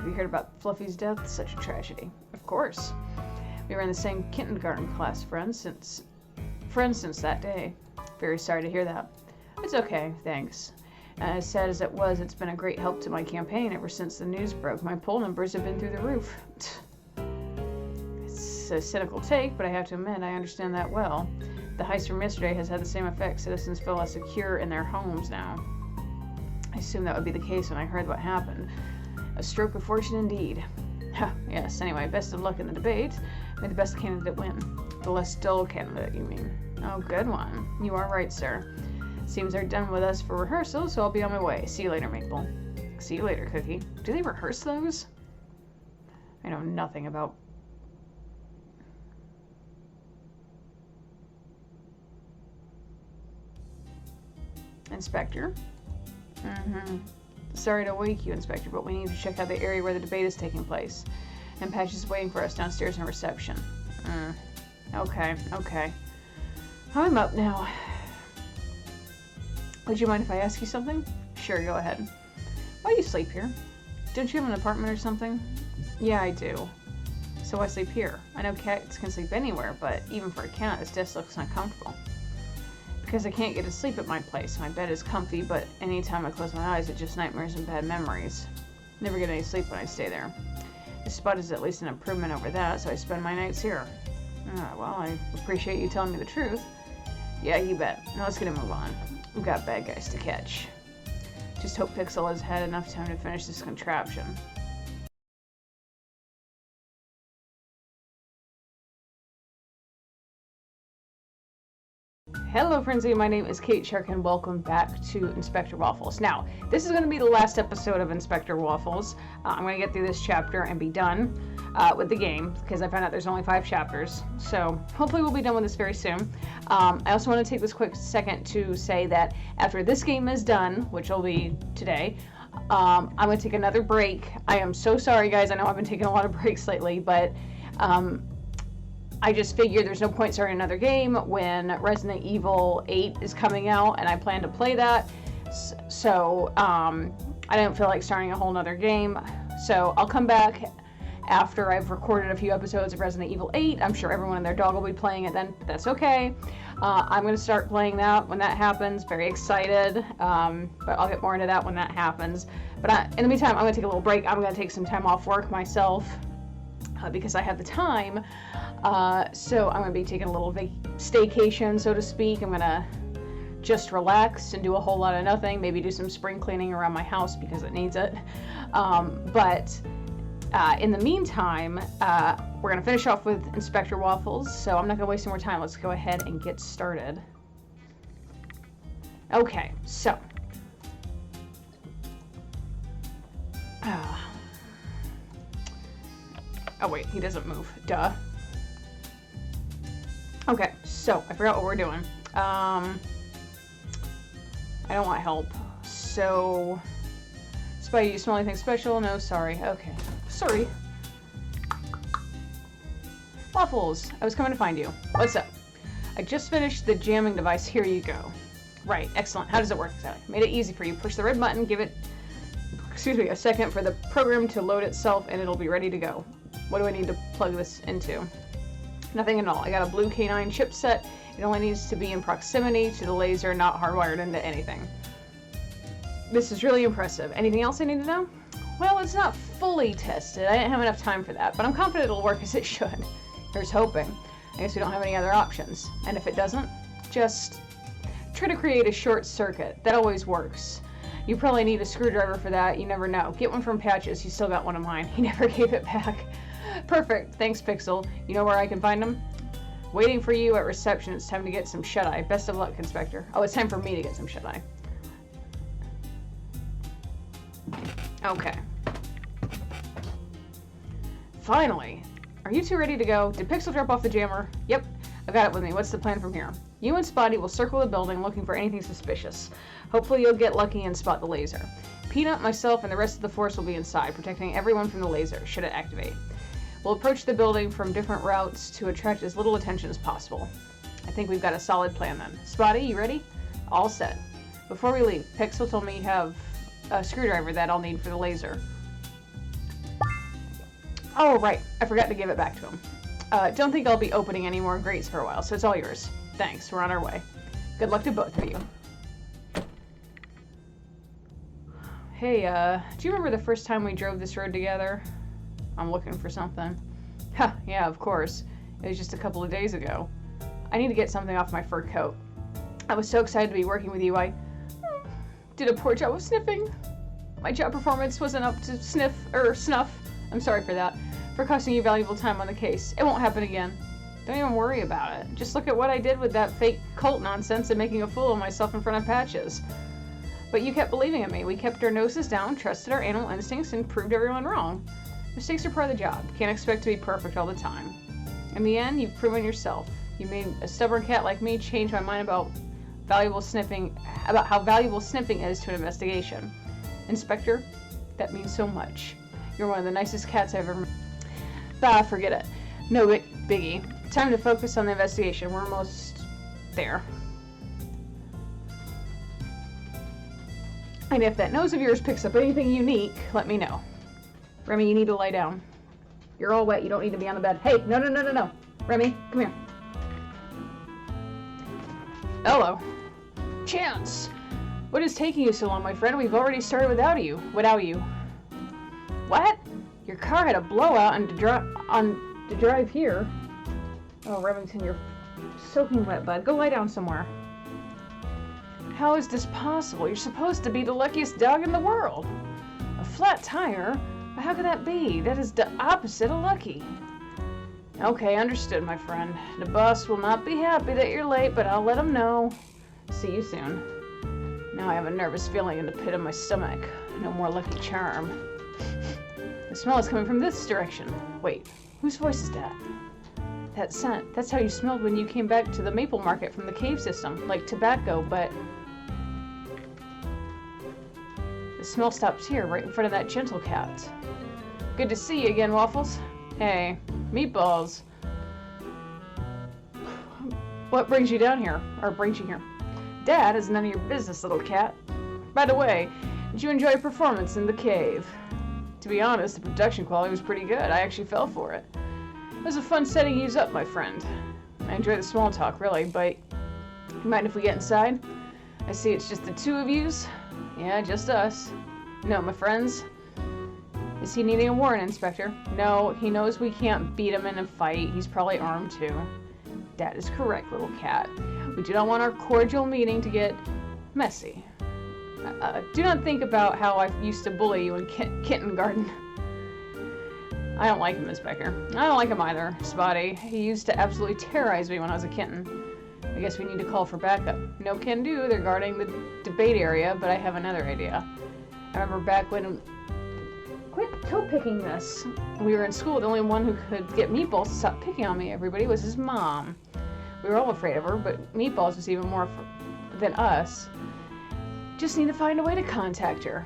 Have you heard about Fluffy's death? Such a tragedy. Of course. We were in the same kindergarten class, friends since that day. Very sorry to hear that. It's okay, thanks. As sad as it was, it's been a great help to my campaign ever since the news broke. My poll numbers have been through the roof. It's a cynical take, but I have to admit I understand that well. The heist from yesterday has had the same effect. Citizens feel less secure in their homes now. I assumed that would be the case when I heard what happened. A stroke of fortune indeed. Yes, anyway, best of luck in the debate. May the best candidate win. The less dull candidate, you mean? Oh, good one. You are right, sir. Seems they're done with us for rehearsal, so I'll be on my way. See you later, Maple. See you later, Cookie. Do they rehearse those? I know nothing about... Inspector? Sorry to wake you, Inspector, but we need to check out the area where the debate is taking place. And Patch is waiting for us downstairs in reception. Okay. I'm up now. Would you mind if I ask you something? Sure, go ahead. Why do you sleep here? Don't you have an apartment or something? Yeah, I do. So why sleep here? I know cats can sleep anywhere, but even for a cat, this desk looks uncomfortable. Because I can't get to sleep at my place. My bed is comfy, but anytime I close my eyes, it's just nightmares and bad memories. Never get any sleep when I stay there. This spot is at least an improvement over that, so I spend my nights here. Well, I appreciate you telling me the truth. Yeah, you bet. Now let's get a move on. We've got bad guys to catch. Just hope Pixel has had enough time to finish this contraption. Hello Frenzy, my name is Kate Shark and welcome back to Inspector Waffles. Now, this is going to be the last episode of Inspector Waffles. I'm going to get through this chapter and be done with the game because I found out there's only 5 chapters. So hopefully we'll be done with this very soon. I also want to take this quick second to say that after this game is done, which will be today, I'm going to take another break. I am so sorry guys, I know I've been taking a lot of breaks lately, but I just figured there's no point starting another game when Resident Evil 8 is coming out and I plan to play that. So I don't feel like starting a whole nother game. So I'll come back after I've recorded a few episodes of Resident Evil 8. I'm sure everyone and their dog will be playing it then. That's okay. I'm going to start playing that when that happens. Very excited. But I'll get more into that when that happens. But in the meantime, I'm going to take a little break. I'm going to take some time off work myself. Because I have the time, so I'm going to be taking a little staycation, so to speak. I'm going to just relax and do a whole lot of nothing, maybe do some spring cleaning around my house because it needs it. But in the meantime, we're going to finish off with Inspector Waffles, so I'm not going to waste any more time. Let's go ahead and get started. Okay, so... Oh wait, he doesn't move. Duh. Okay, so I forgot what we're doing. I don't want help. So, Spidey, you smell anything special? No, sorry. Okay, sorry. Waffles, I was coming to find you. What's up? I just finished the jamming device. Here you go. Right, excellent. How does it work exactly? Made it easy for you. Push the red button, give it, a second for the program to load itself, and it'll be ready to go. What do I need to plug this into? Nothing at all. I got a blue K9 chipset. It only needs to be in proximity to the laser, not hardwired into anything. This is really impressive. Anything else I need to know? Well, it's not fully tested. I didn't have enough time for that, but I'm confident it'll work as it should. Here's hoping. I guess we don't have any other options. And if it doesn't, just try to create a short circuit. That always works. You probably need a screwdriver for that. You never know. Get one from Patches. He still got one of mine. He never gave it back. Perfect. Thanks, Pixel. You know where I can find him? Waiting for you at reception. It's time to get some shut-eye. Best of luck, Inspector. Oh, it's time for me to get some shut-eye. Okay. Finally. Are you two ready to go? Did Pixel drop off the jammer? Yep. I've got it with me. What's the plan from here? You and Spotty will circle the building looking for anything suspicious. Hopefully you'll get lucky and spot the laser. Peanut, myself, and the rest of the force will be inside, protecting everyone from the laser, should it activate. We'll approach the building from different routes to attract as little attention as possible. I think we've got a solid plan then. Spotty, you ready? All set. Before we leave, Pixel told me you have a screwdriver that I'll need for the laser. Oh, right. I forgot to give it back to him. Don't think I'll be opening any more grates for a while, so it's all yours. Thanks. We're on our way. Good luck to both of you. Hey, do you remember the first time we drove this road together? I'm looking for something. Ha, yeah, of course. It was just a couple of days ago. I need to get something off my fur coat. I was so excited to be working with you, I did a poor job of sniffing. My job performance wasn't up to snuff. I'm sorry for that. For costing you valuable time on the case. It won't happen again. Don't even worry about it. Just look at what I did with that fake cult nonsense and making a fool of myself in front of Patches. But you kept believing in me. We kept our noses down, trusted our animal instincts, and proved everyone wrong. Mistakes are part of the job. Can't expect to be perfect all the time. In the end, you've proven yourself. You made a stubborn cat like me change my mind about how valuable sniffing is to an investigation. Inspector, that means so much. You're one of the nicest cats I've ever met. Bah, forget it. No biggie. Time to focus on the investigation. We're almost there. And if that nose of yours picks up anything unique, let me know. Remy, you need to lie down. You're all wet. You don't need to be on the bed. Hey, no. Remy, come here. Hello. Chance! What is taking you so long, my friend? We've already started without you. What? Your car had a blowout on the drive here. Oh, Remington, you're soaking wet, bud. Go lie down somewhere. How is this possible? You're supposed to be the luckiest dog in the world. A flat tire? How could that be? That is the opposite of lucky. Okay, understood, my friend. The boss will not be happy that you're late, but I'll let him know. See you soon. Now I have a nervous feeling in the pit of my stomach. No more Lucky Charm. The smell is coming from this direction. Wait, whose voice is that? That scent. That's how you smelled when you came back to the maple market from the cave system. Like tobacco, but... The smell stops here, right in front of that gentle cat. Good to see you again, Waffles. Hey, meatballs. What brings you down here? Or brings you here? Dad is none of your business, little cat. By the way, did you enjoy your performance in the cave? To be honest, the production quality was pretty good. I actually fell for it. It was a fun setting you up, my friend. I enjoy the small talk, really, but you mind if we get inside? I see it's just the two of yous. Yeah, just us. No, my friends. Is he needing a warrant, Inspector? No, he knows we can't beat him in a fight. He's probably armed too. That is correct, little cat. We do not want our cordial meeting to get messy. Do not think about how I used to bully you in kindergarten. I don't like him, Inspector. I don't like him either, Spotty. He used to absolutely terrorize me when I was a kitten. I guess we need to call for backup. No can do. They're guarding the debate area, but I have another idea. I remember back when... Quit toe picking this. We were in school, the only one who could get Meatballs to stop picking on me, everybody, was his mom. We were all afraid of her, but Meatballs was even more than us. Just need to find a way to contact her.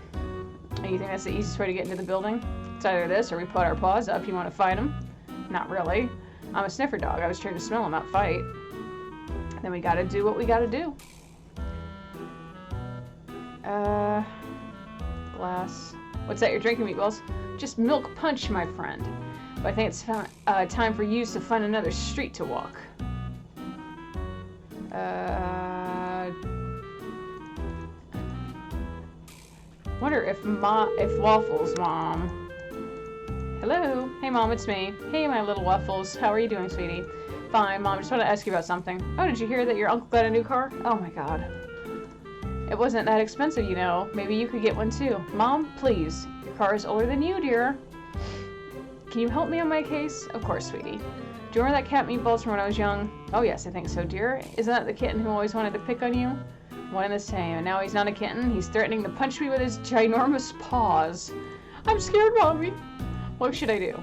And you think that's the easiest way to get into the building? It's either this or we put our paws up. You want to fight him? Not really. I'm a sniffer dog. I was trained to smell him, not fight. Then we gotta do what we gotta do. Glass. What's that you're drinking, Meatballs? Just milk punch, my friend. But I think it's time for you to find another street to walk. Wonder if Waffles' mom. Hello. Hey, Mom, it's me. Hey, my little Waffles. How are you doing, sweetie? Fine, Mom. Just want to ask you about something. Oh, did you hear that your uncle got a new car? Oh my God. It wasn't that expensive, you know. Maybe you could get one too. Mom, please. Your car is older than you, dear. Can you help me on my case? Of course, sweetie. Do you remember that cat Meatballs from when I was young? Oh yes, I think so, dear. Isn't that the kitten who always wanted to pick on you? One and the same. And now he's not a kitten. He's threatening to punch me with his ginormous paws. I'm scared, Mommy. What should I do?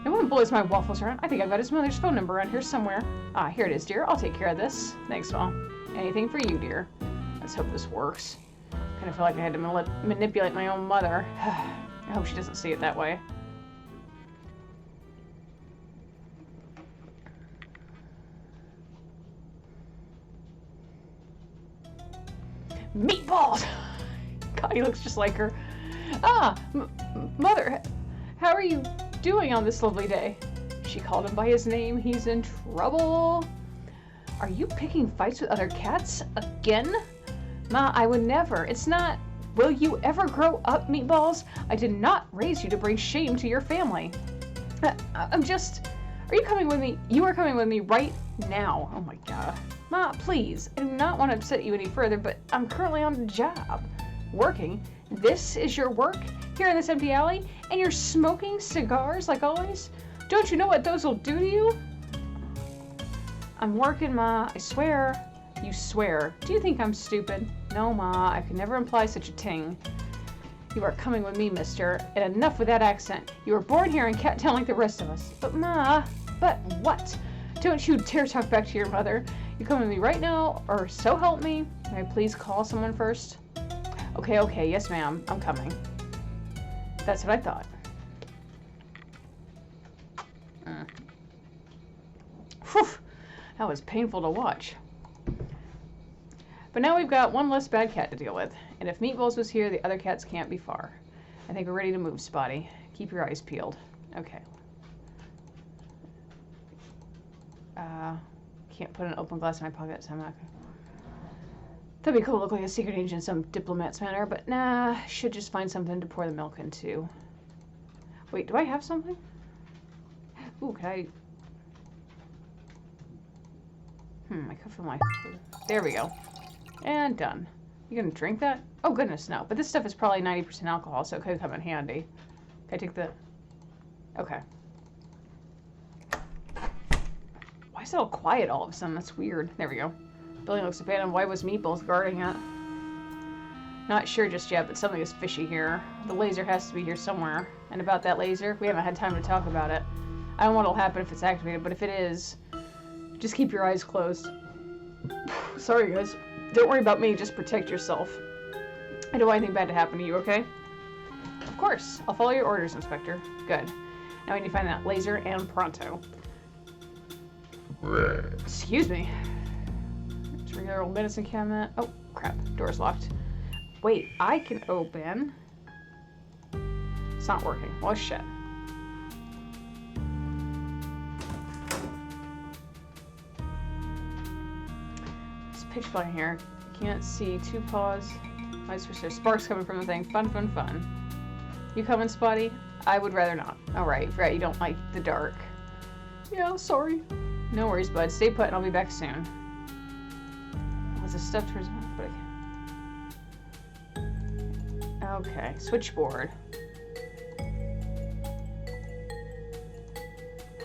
No one bullies my Waffles around. I think I've got his mother's phone number around here somewhere. Ah, here it is, dear. I'll take care of this. Thanks, Mom. Anything for you, dear. Let's hope this works. Kind of feel like I had to manipulate my own mother. I hope she doesn't see it that way. Meatballs! God, he looks just like her. Ah, Mother, how are you doing on this lovely day? She called him by his name. He's in trouble. Are you picking fights with other cats again? Ma, I would never. It's not... Will you ever grow up, Meatballs? I did not raise you to bring shame to your family. I'm just... Are you coming with me? You are coming with me right now. Oh my god. Ma, please. I do not want to upset you any further, but I'm currently on the job. Working? This is your work? Here in this empty alley? And you're smoking cigars like always? Don't you know what those will do to you? I'm working, Ma. I swear. You swear. Do you think I'm stupid? No, Ma. I could never imply such a thing. You are coming with me, mister. And enough with that accent. You were born here in Cat Town like the rest of us. But, Ma. But what? Don't you dare talk back to your mother. You coming with me right now, or so help me. May I please call someone first? Okay. Yes, ma'am. I'm coming. That's what I thought. Whew. That was painful to watch. But now we've got one less bad cat to deal with. And if Meatballs was here, the other cats can't be far. I think we're ready to move, Spotty. Keep your eyes peeled. Okay. Can't put an open glass in my pocket, so I'm not gonna... That'd be cool to look like a secret agent in some diplomat's manner, but nah, should just find something to pour the milk into. Wait, do I have something? Ooh, can I... I could feel my... There we go. And done. You gonna drink that? Oh, goodness, no. But this stuff is probably 90% alcohol, so it could come in handy. Can I take the... Okay. Why is it all quiet all of a sudden? That's weird. There we go. Building looks abandoned. Why was Meatballs guarding it? Not sure just yet, but something is fishy here. The laser has to be here somewhere. And about that laser, we haven't had time to talk about it. I don't know what'll happen if it's activated, but if it is, just keep your eyes closed. Sorry, guys. Don't worry about me. Just protect yourself. I don't want anything bad to happen to you, okay? Of course. I'll follow your orders, Inspector. Good. Now we need to find that laser and pronto. Excuse me. It's a regular old medicine cabinet. Oh, crap. Door's locked. Wait, I can open. It's not working. Well, shit. It's pitch black here. Can't see. Two paws. Lights for sure. Sparks coming from the thing. Fun. You coming, Spotty? I would rather not. Alright, right. You don't like the dark. Yeah, sorry. No worries, bud. Stay put and I'll be back soon. Was it stuff towards my... Okay, switchboard.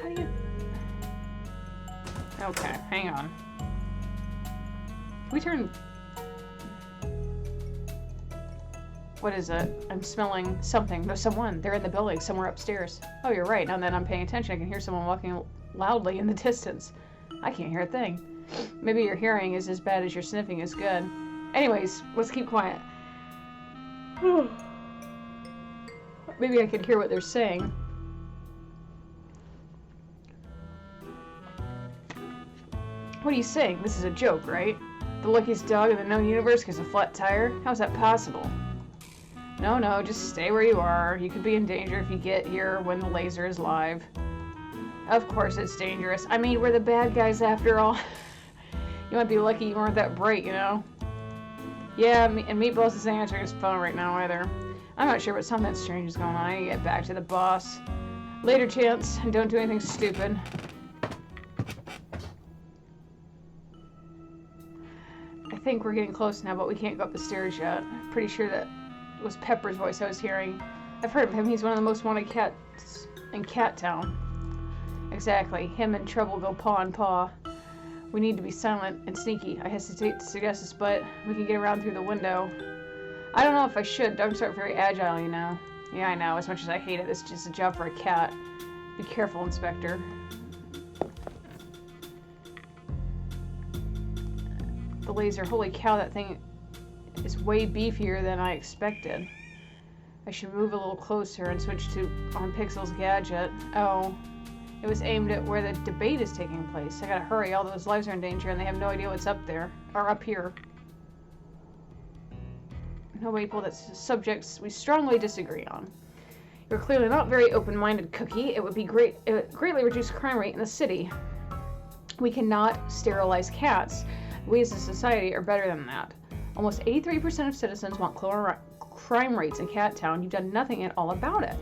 How do you... Okay, hang on. Can we turn... What is it? I'm smelling something. There's someone. They're in the building, somewhere upstairs. Oh, you're right. Now that I'm paying attention, I can hear someone walking loudly in the distance. I can't hear a thing. Maybe your hearing is as bad as your sniffing is good. Anyways, let's keep quiet. Maybe I could hear what they're saying. What are you saying? This is a joke, right? The luckiest dog in the known universe gets a flat tire? How's that possible? No, just stay where you are. You could be in danger if you get here when the laser is live. Of course it's dangerous. I mean, we're the bad guys after all. You might be lucky you weren't that bright, you know? Yeah, and Meatballs isn't answering his phone right now either. I'm not sure, but something strange is going on. I need to get back to the boss. Later, Chance, and don't do anything stupid. I think we're getting close now, but we can't go up the stairs yet. Pretty sure that was Pepper's voice I was hearing. I've heard of him. He's one of the most wanted cats in Cat Town. Exactly. Him and Trouble go paw in paw. We need to be silent and sneaky. I hesitate to suggest this, but we can get around through the window. I don't know if I should. Dogs aren't very agile, you know. Yeah, I know. As much as I hate it, it's just a job for a cat. Be careful, Inspector. The laser. Holy cow, that thing is way beefier than I expected. I should move a little closer and switch to on Pixel's gadget. Oh. It was aimed at where the debate is taking place. I gotta hurry. All those lives are in danger and they have no idea what's up there. Or up here. No people, that's subjects we strongly disagree on. You're clearly not very open-minded, Cookie. It would greatly reduce crime rate in the city. We cannot sterilize cats. We as a society are better than that. Almost 83% of citizens want crime rates in Cat Town. You've done nothing at all about it.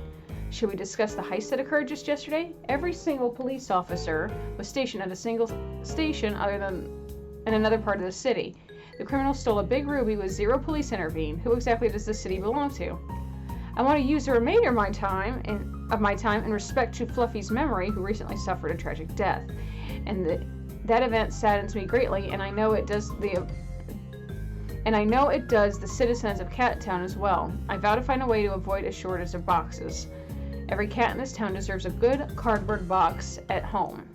Should we discuss the heist that occurred just yesterday? Every single police officer was stationed at a single station other than in another part of the city. The criminal stole a big ruby with 0 police intervened. Who exactly does this city belong to? I want to use the remainder of my time in respect to Fluffy's memory, who recently suffered a tragic death. And that event saddens me greatly, and I know it does the citizens of Cat Town as well. I vow to find a way to avoid a shortage of boxes. Every cat in this town deserves a good cardboard box at home.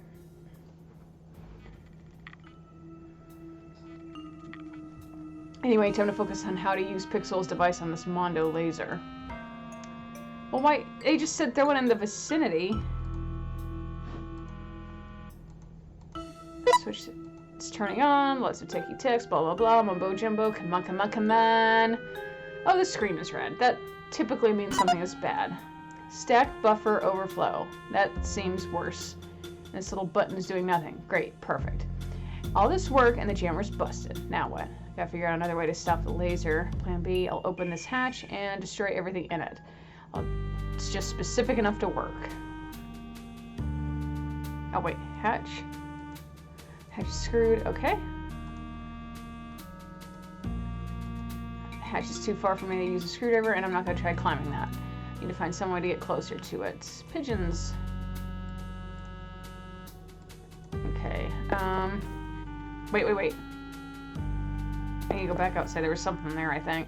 Anyway, time to focus on how to use Pixel's device on this Mondo laser. Well, why? They just said throw it in the vicinity. Switch. It's turning on. Lots of ticky ticks. Blah blah blah. Mumbo jumbo. Come on, come on, come on. Oh, the screen is red. That typically means something is bad. Stack buffer overflow. That seems worse. This little button is doing nothing. Great, perfect. All this work and the jammer's busted. Now what? Gotta figure out another way to stop the laser. Plan B. I'll open this hatch and destroy everything in it. It's just specific enough to work. Oh wait, hatch. Hatch is screwed. Okay. Hatch is too far for me to use a screwdriver, and I'm not gonna try climbing that. Need to find some way to get closer to it. Pigeons. Okay. Wait. I need to go back outside. There was something there, I think.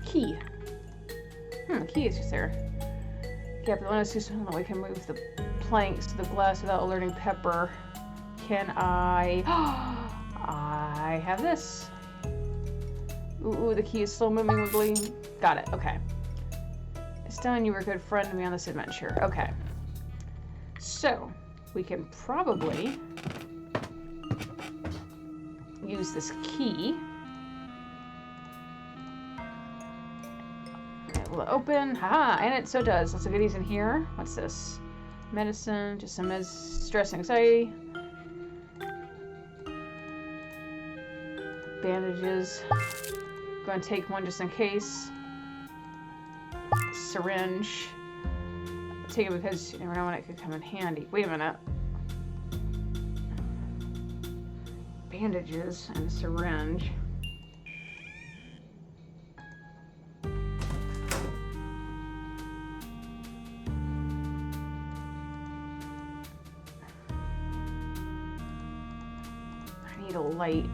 Key. The key is just there. Yeah, but let's do something that we can move the planks to the glass without alerting Pepper. Can I... I have this. Ooh, the key is slow moving wiggly. Got it, okay. It's done. You were a good friend to me on this adventure. Okay. So, we can probably use this key. It will open. Haha, and it so does. Lots of goodies in here. What's this? Medicine, just some stress and anxiety. Bandages. Going to take one just in case. Syringe. Take it because you never know when it could come in handy. Wait a minute. Bandages and a syringe. I need a light.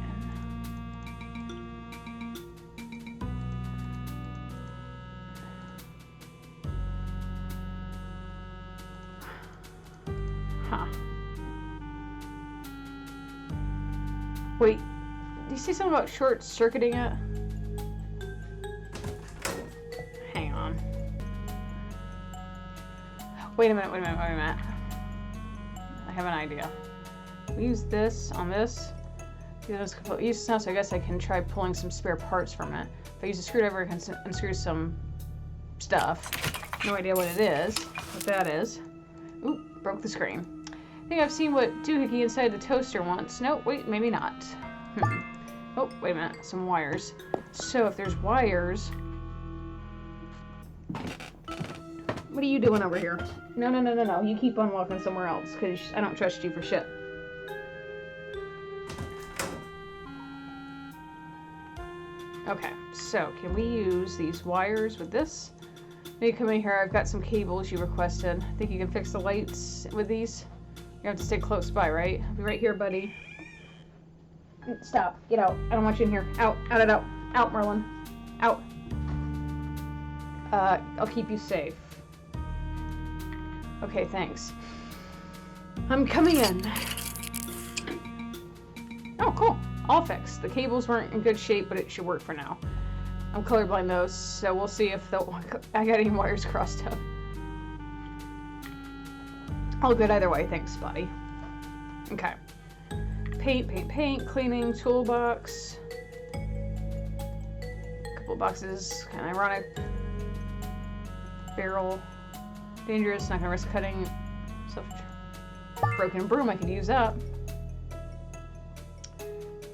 Wait, did you say something about short-circuiting it? Hang on. Wait a minute. I have an idea. We use this on this. It's completely useless now, so I guess I can try pulling some spare parts from it. If I use a screwdriver, I can unscrew some stuff. No idea what it is, what that is. Oop, broke the screen. I think I've seen what doohickey inside the toaster once. No, wait, maybe not. Oh, wait a minute. Some wires. So if there's wires... What are you doing over here? No. You keep on walking somewhere else, because I don't trust you for shit. Okay, so can we use these wires with this? Maybe come in here. I've got some cables you requested. Think you can fix the lights with these? You have to stay close by, right? I'll be right here, buddy. Stop. Get out. I don't want you in here. Out. Out, Merlin. Out. I'll keep you safe. Okay, thanks. I'm coming in. Oh, cool. All fixed. The cables weren't in good shape, but it should work for now. I'm colorblind though, so we'll see if I got any wires crossed up. All good either way, thanks, buddy. Okay. Paint, cleaning, toolbox. Couple boxes, kind of ironic. Barrel. Dangerous, not gonna risk cutting. Broken broom, I could use that.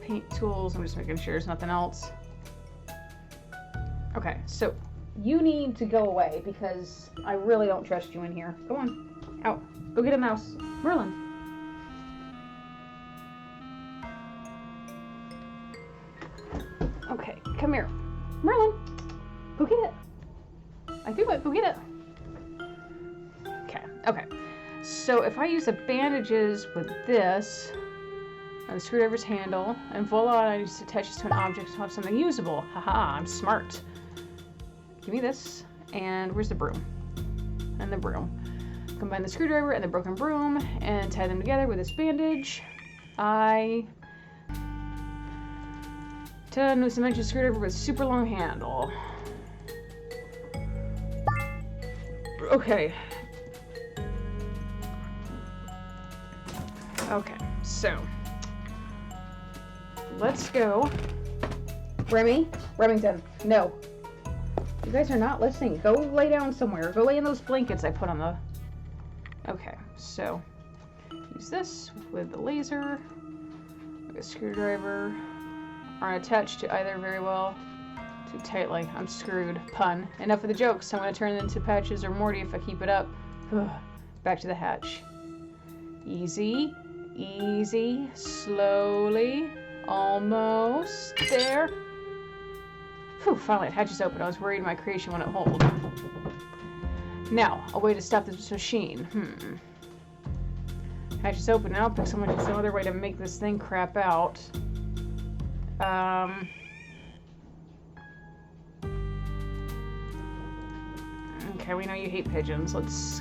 Paint tools, I'm just making sure there's nothing else. Okay, so you need to go away because I really don't trust you in here. Go on, out. Go get a mouse. Merlin. Okay, come here. Merlin, go get it. I do it, go get it. Okay. So if I use the bandages with this, and the screwdriver's handle, and voila, I just attach this to an object to have something usable. Haha, I'm smart. Give me this, and where's the broom? And the broom. Combine the screwdriver and the broken broom, and tie them together with this bandage. Use dimension screwdriver with super long handle. Okay. Okay, so let's go. Remington, no. You guys are not listening. Go lay down somewhere. Go lay in those blankets I put on the... Okay, so use this with the laser. Like a screwdriver. Aren't attached to either very well. Too tightly. I'm screwed. Pun. Enough of the jokes. I'm going to turn it into Patches or Morty if I keep it up. Back to the hatch. Easy. Easy. Slowly. Almost there. Whew, finally the hatch is open. I was worried my creation wouldn't hold. Now, a way to stop this machine. Hatch is open now. Pick some other way to make this thing crap out. Okay, we know you hate pigeons.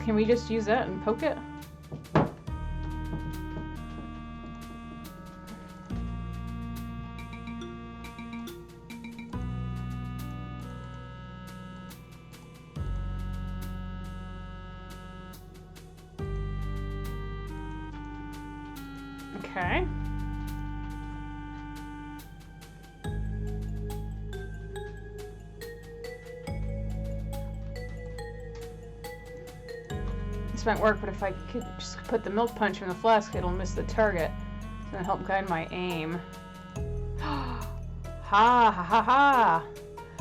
Can we just use that and poke it? Okay. This might work, but if I could just put the milk punch in the flask, it'll miss the target. It's gonna help guide my aim. Ha ha ha ha!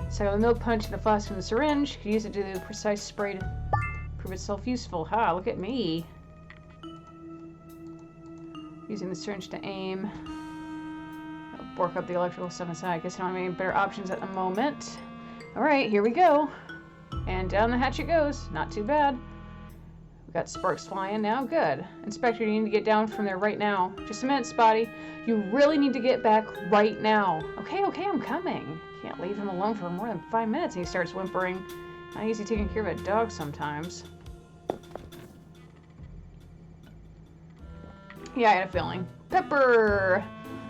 So the milk punch in the flask from the syringe. Could use it to do the precise spray to prove itself useful. Ha! Look at me. Using the syringe to aim. I'll work up the electrical stuff inside. I guess I don't have any better options at the moment. Alright, here we go. And down the hatch it goes. Not too bad. We've got sparks flying now. Good. Inspector, you need to get down from there right now. Just a minute, Spotty. You really need to get back right now. Okay, I'm coming. Can't leave him alone for more than 5 minutes and he starts whimpering. Not easy taking care of a dog sometimes. Yeah, I had a feeling. Pepper!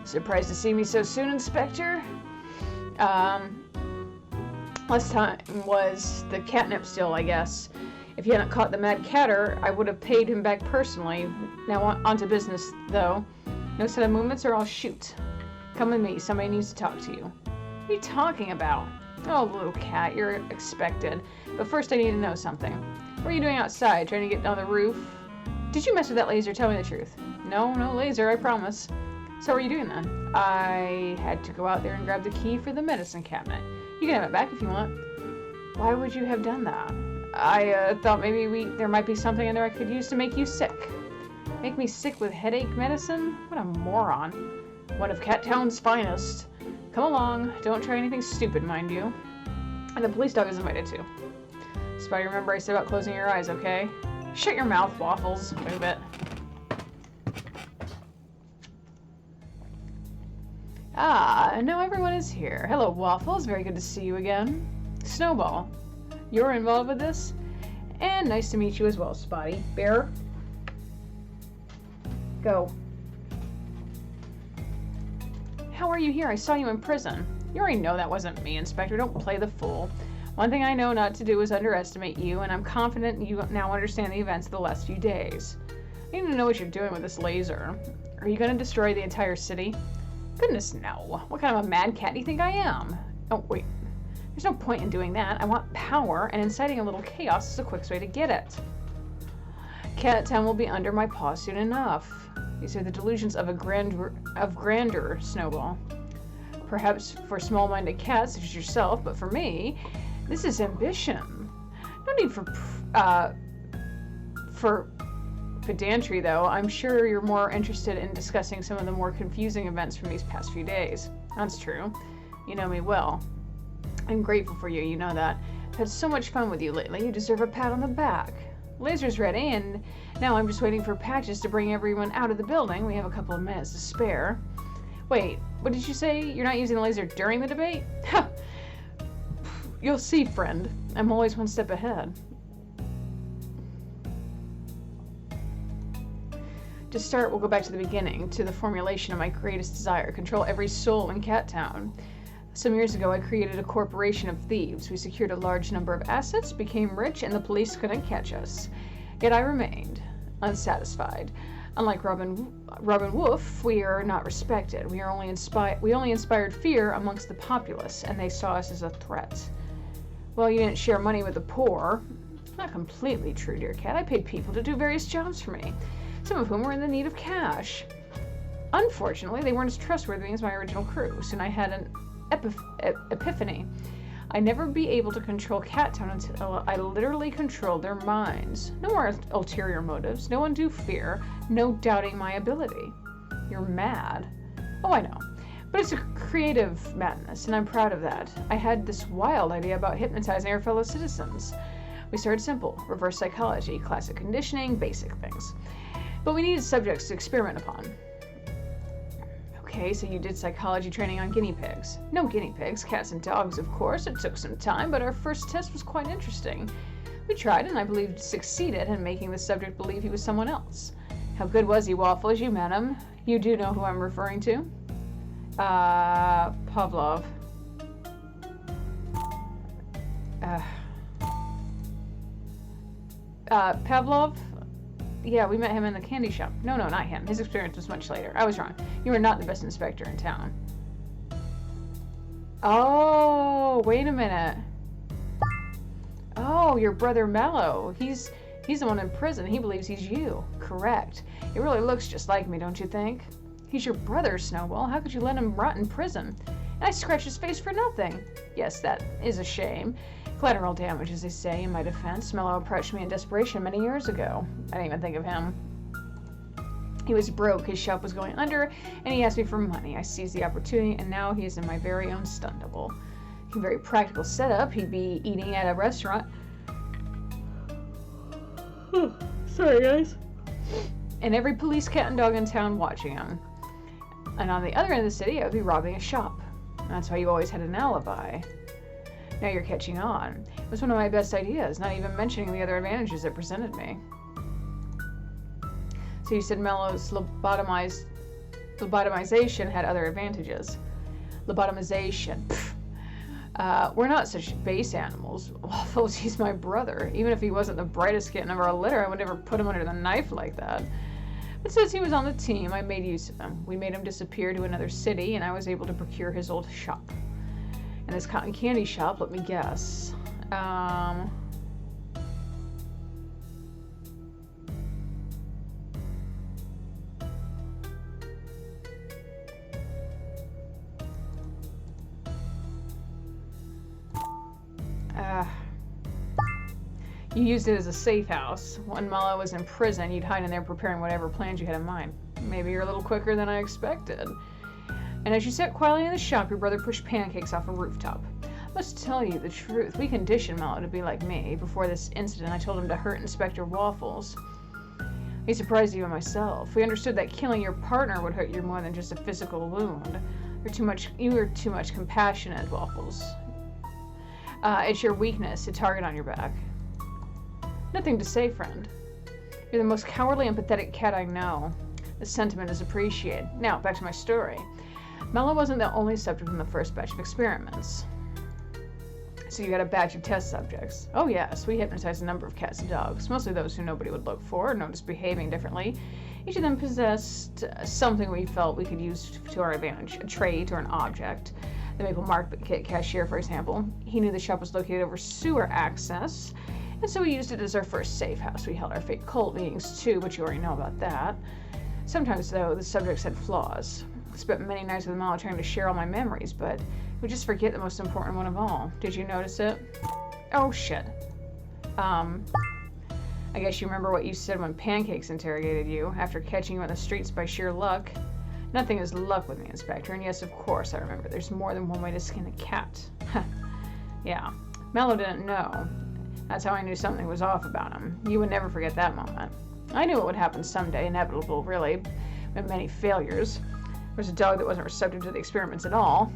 Surprised to see me so soon, Inspector? Last time was the catnip still, I guess. If you hadn't caught the mad catter, I would have paid him back personally. Now on to business, though. No set of movements or I'll shoot. Come with me, somebody needs to talk to you. What are you talking about? Oh, little cat, you're expected. But first I need to know something. What are you doing outside, trying to get down the roof? Did you mess with that laser? Tell me the truth. No laser, I promise. So what are you doing then? I had to go out there and grab the key for the medicine cabinet. You can have it back if you want. Why would you have done that? I thought maybe there might be something in there I could use to make you sick. Make me sick with headache medicine? What a moron. One of Cattown's finest. Come along. Don't try anything stupid, mind you. And the police dog is invited too. Spotty, remember I said about closing your eyes, okay? Shut your mouth, Waffles. Move it. Now everyone is here. Hello, Waffles. Very good to see you again. Snowball, you're involved with this? And nice to meet you as well, Spotty. Bear, go. How are you here? I saw you in prison. You already know that wasn't me, Inspector. Don't play the fool. One thing I know not to do is underestimate you, and I'm confident you now understand the events of the last few days. I need to know what you're doing with this laser. Are you going to destroy the entire city? Goodness, no. What kind of a mad cat do you think I am? Oh, wait. There's no point in doing that. I want power, and inciting a little chaos is the quickest way to get it. Cat Town will be under my paw soon enough. These are the delusions of grandeur, Snowball. Perhaps for small-minded cats such as yourself, but for me, this is ambition. No need for pedantry, though. I'm sure you're more interested in discussing some of the more confusing events from these past few days. That's true. You know me well. I'm grateful for you, you know that. I've had so much fun with you lately. You deserve a pat on the back. Laser's ready, and now I'm just waiting for Patches to bring everyone out of the building. We have a couple of minutes to spare. Wait, what did you say? You're not using the laser during the debate? Ha! You'll see, friend. I'm always one step ahead. To start, we'll go back to the beginning, to the formulation of my greatest desire, control every soul in Cat Town. Some years ago, I created a corporation of thieves. We secured a large number of assets, became rich, and the police couldn't catch us. Yet I remained unsatisfied. Unlike Robin Wolf, we are not respected. We only inspired fear amongst the populace, and they saw us as a threat. Well, you didn't share money with the poor. Not completely true, dear cat. I paid people to do various jobs for me, some of whom were in the need of cash. Unfortunately, they weren't as trustworthy as my original crew, so I had an epiphany. I'd never be able to control Cat Town until I literally controlled their minds. No more ulterior motives, no undue fear, no doubting my ability. You're mad. Oh, I know. But it's a creative madness, and I'm proud of that. I had this wild idea about hypnotizing our fellow citizens. We started simple, reverse psychology, classic conditioning, basic things. But we needed subjects to experiment upon. Okay, so you did psychology training on guinea pigs. No guinea pigs, cats and dogs, of course. It took some time, but our first test was quite interesting. We tried, and I believe succeeded in making the subject believe he was someone else. How good was he, Waffles? You met him. You do know who I'm referring to? Pavlov. Pavlov? Yeah, we met him in the candy shop. No, not him. His experience was much later. I was wrong. You are not the best inspector in town. Oh, wait a minute. Oh, your brother Mello. He's the one in prison. He believes he's you. Correct. He really looks just like me, don't you think? He's your brother, Snowball. How could you let him rot in prison? And I scratched his face for nothing. Yes, that is a shame. Collateral damage, as they say, in my defense. Mello approached me in desperation many years ago. I didn't even think of him. He was broke, his shop was going under, and he asked me for money. I seized the opportunity, and now he is in my very own stun double. A very practical setup. He'd be eating at a restaurant. Sorry, guys. And every police, cat, and dog in town watching him. And on the other end of the city, I would be robbing a shop. That's why you always had an alibi. Now you're catching on. It was one of my best ideas, not even mentioning the other advantages it presented me. So you said Mello's lobotomization had other advantages. Lobotomization. We're not such base animals. Waffles, he's my brother. Even if he wasn't the brightest kitten of our litter, I would never put him under the knife like that. But since he was on the team, I made use of him. We made him disappear to another city, and I was able to procure his old shop. And this cotton candy shop, let me guess. You used it as a safe house. When Mello was in prison, you'd hide in there preparing whatever plans you had in mind. Maybe you're a little quicker than I expected. And as you sat quietly in the shop, your brother pushed pancakes off a rooftop. I must tell you the truth. We conditioned Mello to be like me. Before this incident, I told him to hurt Inspector Waffles. He surprised even myself. We understood that killing your partner would hurt you more than just a physical wound. You were too much compassionate, Waffles. It's your weakness to target on your back. Nothing to say, friend. You're the most cowardly and pathetic cat I know. The sentiment is appreciated. Now, back to my story. Mello wasn't the only subject in the first batch of experiments. So you got a batch of test subjects. Oh yes, we hypnotized a number of cats and dogs, mostly those who nobody would look for, noticed behaving differently. Each of them possessed something we felt we could use to our advantage, a trait or an object. the Maple Market cashier, for example. He knew the shop was located over sewer access, and so we used it as our first safe house. We held our fake cult meetings too, but you already know about that. Sometimes, though, the subjects had flaws. I spent many nights with Mala trying to share all my memories, but we just forget the most important one of all. Did you notice it? Oh, shit. I guess you remember what you said when Pancakes interrogated you, after catching you on the streets by sheer luck. Nothing is luck with me, Inspector, and yes, of course, I remember. There's more than one way to skin a cat. Yeah. Mallow didn't know. That's how I knew something was off about him. You would never forget that moment. I knew it would happen someday, inevitable, really, with many failures. There was a dog that wasn't receptive to the experiments at all.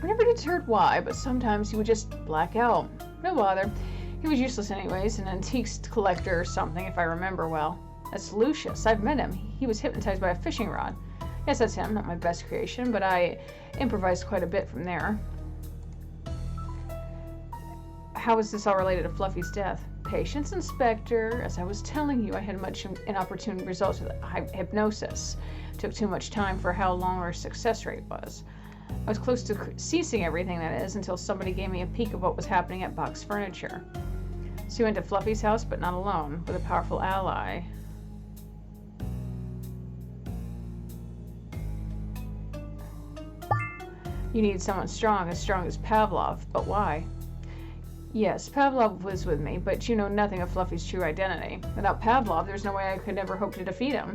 I never deterred why, but sometimes he would just black out. No bother. He was useless anyways, an antiques collector or something, if I remember well. That's Lucius. I've met him. He was hypnotized by a fishing rod. Yes, that's him. Not my best creation, but I improvised quite a bit from there. How is this all related to Fluffy's death? Patience, Inspector. As I was telling you, I had much inopportune results with hypnosis. It took too much time for how long our success rate was. I was close to ceasing everything, that is, until somebody gave me a peek of what was happening at Box Furniture. So you went to Fluffy's house, but not alone, with a powerful ally. You need someone strong as Pavlov, but why? Yes, Pavlov was with me, but you know nothing of Fluffy's true identity. Without Pavlov, there's no way I could ever hope to defeat him.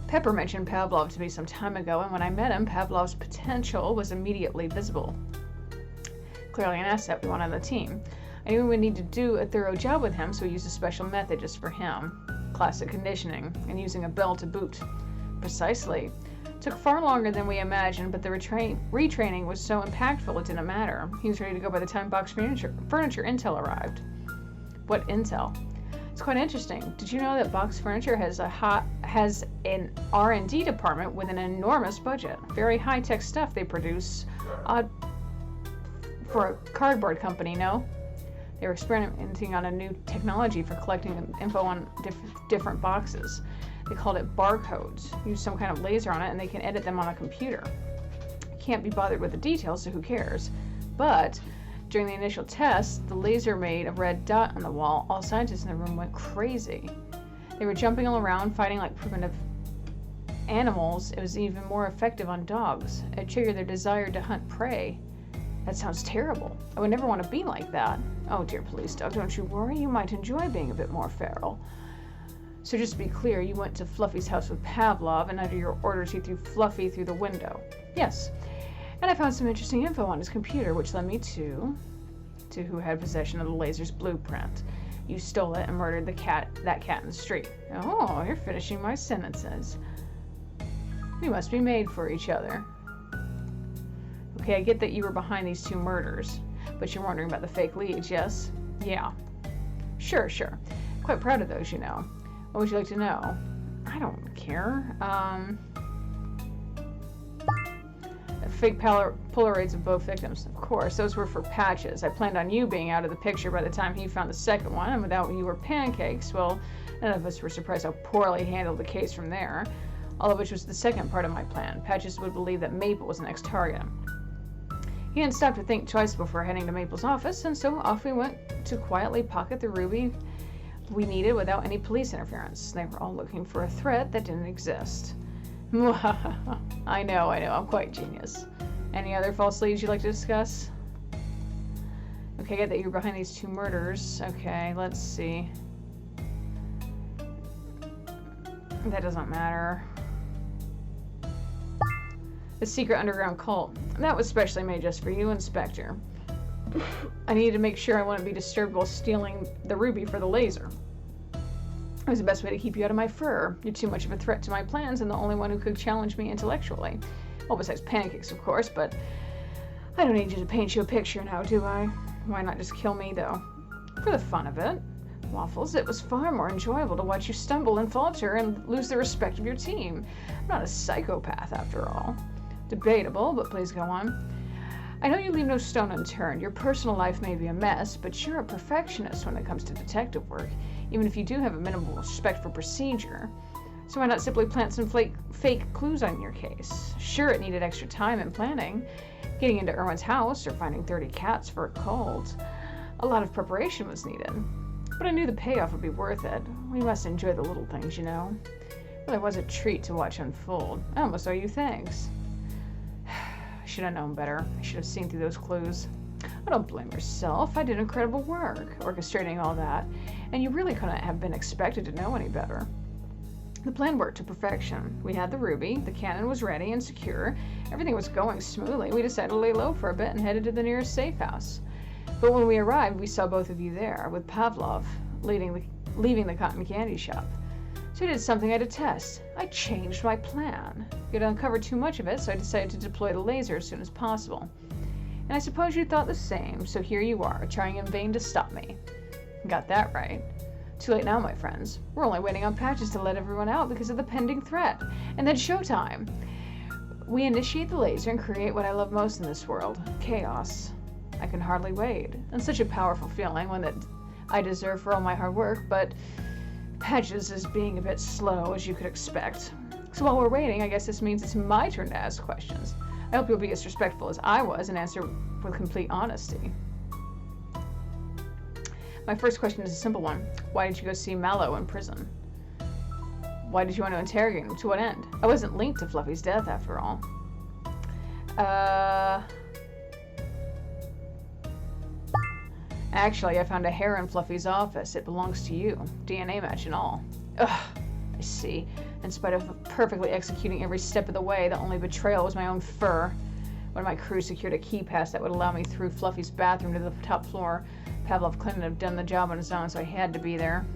Pepper mentioned Pavlov to me some time ago, and when I met him, Pavlov's potential was immediately visible. Clearly an asset we want on the team. I knew we would need to do a thorough job with him, so we used a special method just for him. Classic conditioning, and using a bell to boot. Precisely. It took far longer than we imagined, but the retraining was so impactful it didn't matter. He was ready to go by the time Box Furniture intel arrived. What intel? It's quite interesting. Did you know that Box Furniture has an R&D department with an enormous budget? Very high-tech stuff they produce for a cardboard company, no? They were experimenting on a new technology for collecting info on different boxes. They called it barcodes. Use some kind of laser on it and they can edit them on a computer. Can't be bothered with the details, so who cares? But during the initial test, the laser made a red dot on the wall. All scientists in the room went crazy. They were jumping all around, fighting like primitive animals. It was even more effective on dogs. It triggered their desire to hunt prey. That sounds terrible. I would never want to be like that. Oh dear police dog, don't you worry. You might enjoy being a bit more feral. So just to be clear, you went to Fluffy's house with Pavlov, and under your orders he threw Fluffy through the window. Yes. And I found some interesting info on his computer, which led me to who had possession of the laser's blueprint. You stole it and murdered that cat in the street. Oh, you're finishing my sentences. We must be made for each other. Okay, I get that you were behind these two murders, but you're wondering about the fake leads, yes? Yeah. Sure. Quite proud of those, you know. What would you like to know? I don't care. Fake Polaroids of both victims. Of course, those were for Patches. I planned on you being out of the picture by the time he found the second one, and without you or Pancakes, well, none of us were surprised how poorly he handled the case from there. All of which was the second part of my plan. Patches would believe that Maple was the next target. He didn't stop to think twice before heading to Maple's office, and so off we went to quietly pocket the ruby we needed without any police interference. They were all looking for a threat that didn't exist. I know, I'm quite genius. Any other false leads you'd like to discuss? Okay, I get that you're behind these two murders. Okay, let's see. That doesn't matter. The secret underground cult. That was specially made just for you, Inspector. I needed to make sure I wouldn't be disturbed while stealing the ruby for the laser. It was the best way to keep you out of my fur. You're too much of a threat to my plans and the only one who could challenge me intellectually. Well, besides Pancakes, of course, but I don't need you to paint you a picture now, do I? Why not just kill me, though? For the fun of it. Waffles, it was far more enjoyable to watch you stumble and falter and lose the respect of your team. I'm not a psychopath, after all. Debatable, but please go on. I know you leave no stone unturned. Your personal life may be a mess, but you're a perfectionist when it comes to detective work, even if you do have a minimal respect for procedure. So why not simply plant some fake clues on your case? Sure, it needed extra time and planning. Getting into Erwin's house or finding 30 cats for a cult. A lot of preparation was needed. But I knew the payoff would be worth it. We must enjoy the little things, you know. Well, it was a treat to watch unfold. I almost owe you thanks. I should have known better. I should have seen through those clues. I don't blame yourself. I did incredible work orchestrating all that, and you really couldn't have been expected to know any better. The plan worked to perfection. We had the ruby, the cannon was ready and secure, everything was going smoothly. We decided to lay low for a bit and headed to the nearest safe house. But when we arrived, we saw both of you there, with Pavlov leaving the cotton candy shop. So I did something I detest. I changed my plan. We had uncovered too much of it, so I decided to deploy the laser as soon as possible. And I suppose you thought the same, so here you are, trying in vain to stop me. Got that right. Too late now, my friends. We're only waiting on patches to let everyone out because of the pending threat. And then showtime. We initiate the laser and create what I love most in this world, chaos. I can hardly wait. And such a powerful feeling, one that I deserve for all my hard work, but Patches is being a bit slow, as you could expect. So while we're waiting, I guess this means it's my turn to ask questions. I hope you'll be as respectful as I was and answer with complete honesty. My first question is a simple one. Why did you go see Mallow in prison? Why did you want to interrogate him? To what end? I wasn't linked to Fluffy's death, after all. Actually, I found a hair in Fluffy's office. It belongs to you. DNA match and all. Ugh, I see. In spite of perfectly executing every step of the way, the only betrayal was my own fur. When my crew secured a key pass that would allow me through Fluffy's bathroom to the top floor, Pavlov couldn't have done the job on his own, so I had to be there.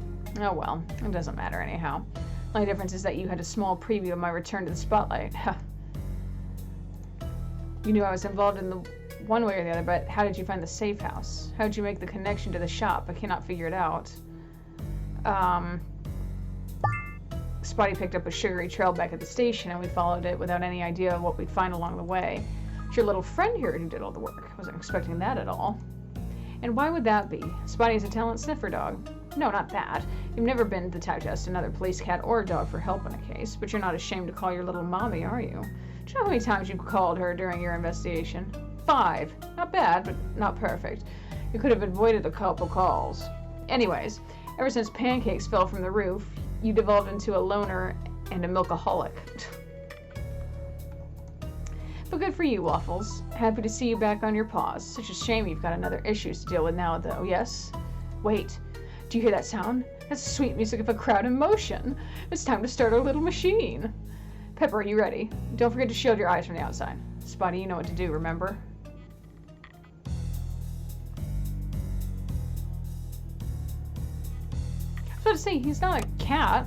Oh well, it doesn't matter anyhow. The only difference is that you had a small preview of my return to the spotlight. You knew I was involved in the one way or the other, but how did you find the safe house? How did you make the connection to the shop? I cannot figure it out. Spotty picked up a sugary trail back at the station, and we followed it without any idea of what we'd find along the way. It's your little friend here who did all the work. I wasn't expecting that at all. And why would that be? Spotty's a talent sniffer dog. No, not that. You've never been the type to ask another police cat or a dog for help in a case, but you're not ashamed to call your little mommy, are you? Do you know how many times you've called her during your investigation? 5. Not bad, but not perfect. You could have avoided a couple calls. Anyways, ever since pancakes fell from the roof, you devolved into a loner and a milkaholic. But good for you, Waffles. Happy to see you back on your paws. Such a shame you've got another issues to deal with now, though, yes? Wait, do you hear that sound? That's the sweet music of a crowd in motion. It's time to start our little machine. Pepper, are you ready? Don't forget to shield your eyes from the outside. Spotty, you know what to do, remember? I was about to say, he's not a cat.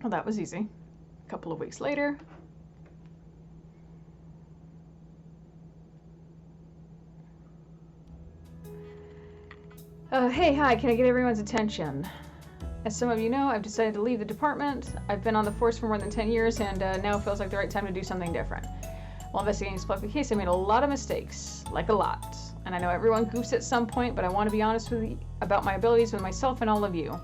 Well, that was easy. A couple of weeks later. Hey, hi, can I get everyone's attention? As some of you know, I've decided to leave the department. I've been on the force for more than 10 years, and now feels like the right time to do something different. While investigating this Fluffy case, I made a lot of mistakes. Like a lot. And I know everyone goofs at some point, but I want to be honest with you about my abilities with myself and all of you.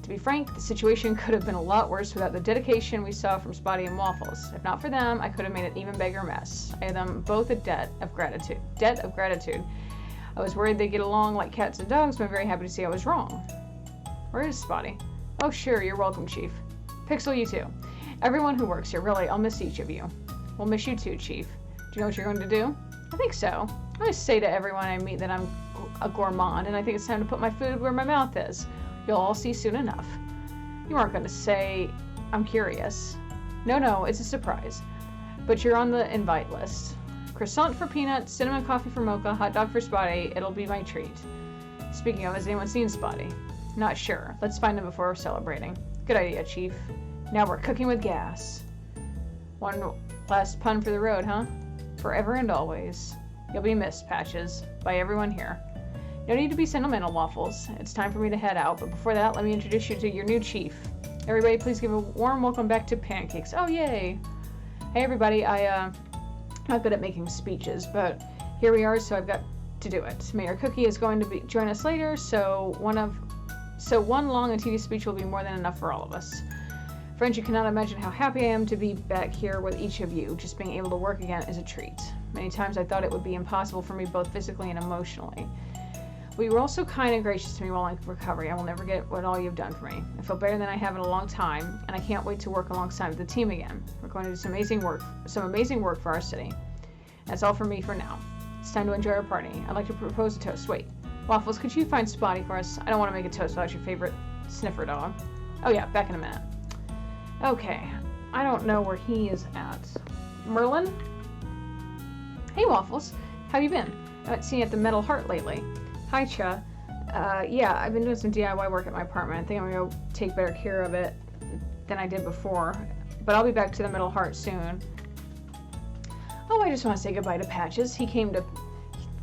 To be frank, the situation could have been a lot worse without the dedication we saw from Spotty and Waffles. If not for them, I could have made an even bigger mess. I owe them both a debt of gratitude. I was worried they'd get along like cats and dogs, but I'm very happy to see I was wrong. Where is Spotty? Oh sure, you're welcome, Chief. Pixel, you too. Everyone who works here, really, I'll miss each of you. We'll miss you too, Chief. Do you know what you're going to do? I think so. I always say to everyone I meet that I'm a gourmand, and I think it's time to put my food where my mouth is. You'll all see soon enough. You aren't going to say, I'm curious. No, it's a surprise. But you're on the invite list. Croissant for Peanut, cinnamon coffee for Mocha, hot dog for Spotty. It'll be my treat. Speaking of, has anyone seen Spotty? Not sure. Let's find him before we're celebrating. Good idea, Chief. Now we're cooking with gas. One last pun for the road, huh? Forever and always. You'll be missed, Patches, by everyone here. No need to be sentimental, Waffles. It's time for me to head out, but before that, let me introduce you to your new chief. Everybody, please give a warm welcome back to Pancakes. Oh, yay! Hey, everybody, I'm not good at making speeches, but here we are, so I've got to do it. Mayor Cookie is going to join us later, so one long and tedious speech will be more than enough for all of us. Friends, you cannot imagine how happy I am to be back here with each of you. Just being able to work again is a treat. Many times I thought it would be impossible for me both physically and emotionally. But you were also kind and gracious to me while in recovery. I will never get what all you've done for me. I feel better than I have in a long time, and I can't wait to work alongside the team again. We're going to do some amazing work for our city. That's all from me for now. It's time to enjoy our party. I'd like to propose a toast. Wait, Waffles, could you find Spotty for us? I don't want to make a toast without your favorite sniffer dog. Oh yeah, back in a minute. Okay, I don't know where he is at. Merlin? Hey Waffles, how you been? I haven't seen you at the Metal Heart lately. Hi Cha. Yeah, I've been doing some DIY work at my apartment. I think I'm gonna go take better care of it than I did before. But I'll be back to the Metal Heart soon. Oh, I just want to say goodbye to Patches. He came to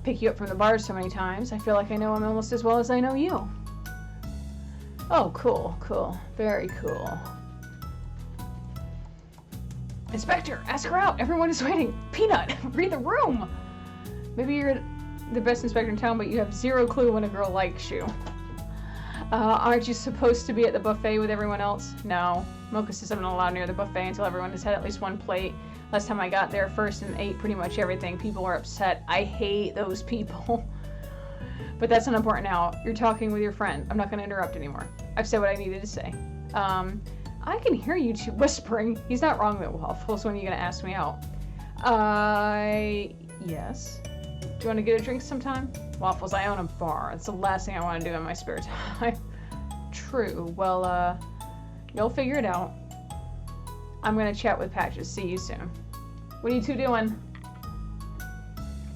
pick you up from the bar so many times. I feel like I know him almost as well as I know you. Oh, cool, cool. Very cool. Inspector, ask her out. Everyone is waiting. Peanut, read the room. Maybe you're the best inspector in town, but you have zero clue when a girl likes you. Aren't you supposed to be at the buffet with everyone else? No. Mocha says I'm not allowed near the buffet until everyone has had at least one plate. Last time I got there first and ate pretty much everything. People were upset. I hate those people. But that's not important now. You're talking with your friend. I'm not going to interrupt anymore. I've said what I needed to say. I can hear you two whispering. He's not wrong though, Waffles. When are you going to ask me out? Yes. Do you want to get a drink sometime? Waffles, I own a bar. It's the last thing I want to do in my spare time. True. Well, you'll figure it out. I'm going to chat with Patches. See you soon. What are you two doing?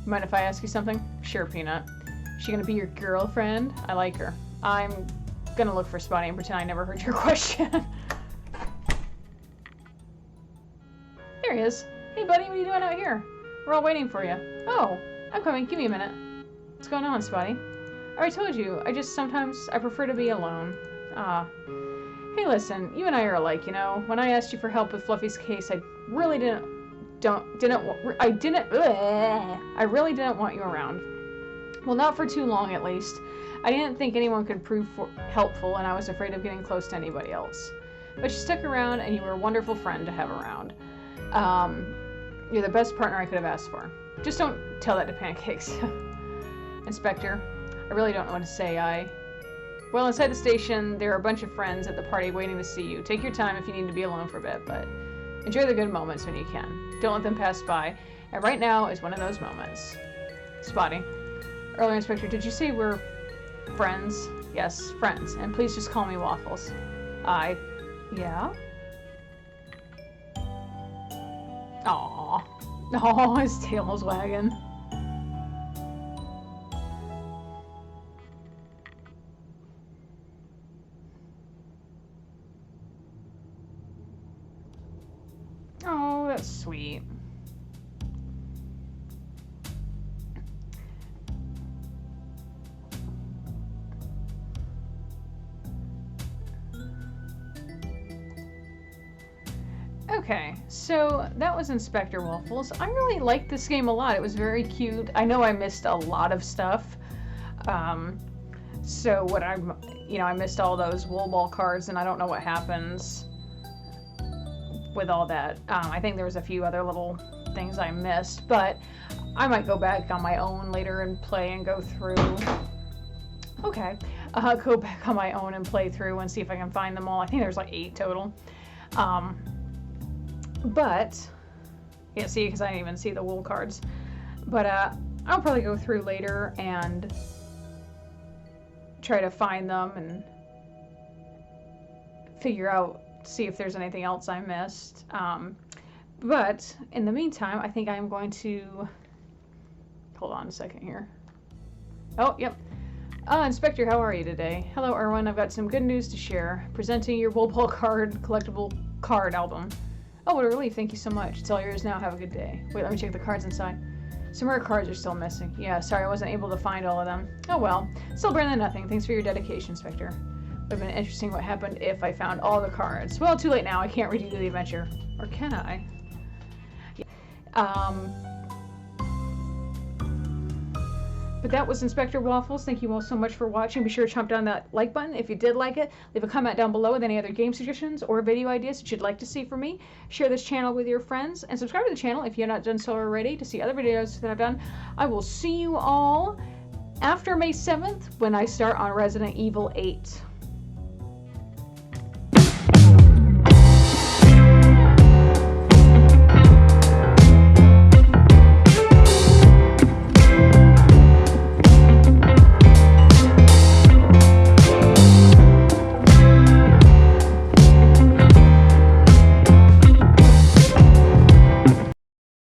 Mind if I ask you something? Sure, Peanut. Is she going to be your girlfriend? I like her. I'm going to look for Spotty and pretend I never heard your question. There he is. Hey, buddy, what are you doing out here? We're all waiting for you. Oh, I'm coming. Give me a minute. What's going on, Spotty? I already told you. I prefer to be alone. Hey, listen. You and I are alike, you know. When I asked you for help with Fluffy's case, I really didn't want you around. Well, not for too long, at least. I didn't think anyone could prove helpful, and I was afraid of getting close to anybody else. But you stuck around, and you were a wonderful friend to have around. You're the best partner I could have asked for. Just don't tell that to Pancakes. Inspector, I really don't know what to say. Well, inside the station, there are a bunch of friends at the party waiting to see you. Take your time if you need to be alone for a bit, but enjoy the good moments when you can. Don't let them pass by. And right now is one of those moments. Spotty. Earlier, Inspector, did you say we're friends? Yes, friends. And please just call me Waffles. Yeah? Aww. Oh, his tail was wagging. Oh, that's sweet. Okay, so that was Inspector Waffles. I really liked this game a lot. It was very cute. I know I missed a lot of stuff. I missed all those wool ball cards, and I don't know what happens with all that. I think there was a few other little things I missed, but I might go back on my own later and play and go through. Okay, go back on my own and play through and see if I can find them all. I think there's like 8 total. But, yeah, see, because I didn't even see the wool cards. But I'll probably go through later and try to find them and figure out, see if there's anything else I missed. But in the meantime, I think I'm going to, hold on a second here. Oh, yep. Inspector, how are you today? Hello, Erwin. I've got some good news to share. Presenting your wool ball card collectible card album. Oh, what a relief. Thank you so much. It's all yours now. Have a good day. Wait, let me check the cards inside. Some rare cards are still missing. Yeah, sorry, I wasn't able to find all of them. Oh well. Still better than nothing. Thanks for your dedication, Inspector. Would have been interesting what happened if I found all the cards. Well, too late now. I can't redo the adventure. Or can I? But that was Inspector Waffles. Thank you all so much for watching. Be sure to chomp down that like button if you did like it. Leave a comment down below with any other game suggestions or video ideas that you'd like to see from me. Share this channel with your friends and subscribe to the channel if you're not done so already to see other videos that I've done. I will see you all after May 7th when I start on Resident Evil 8.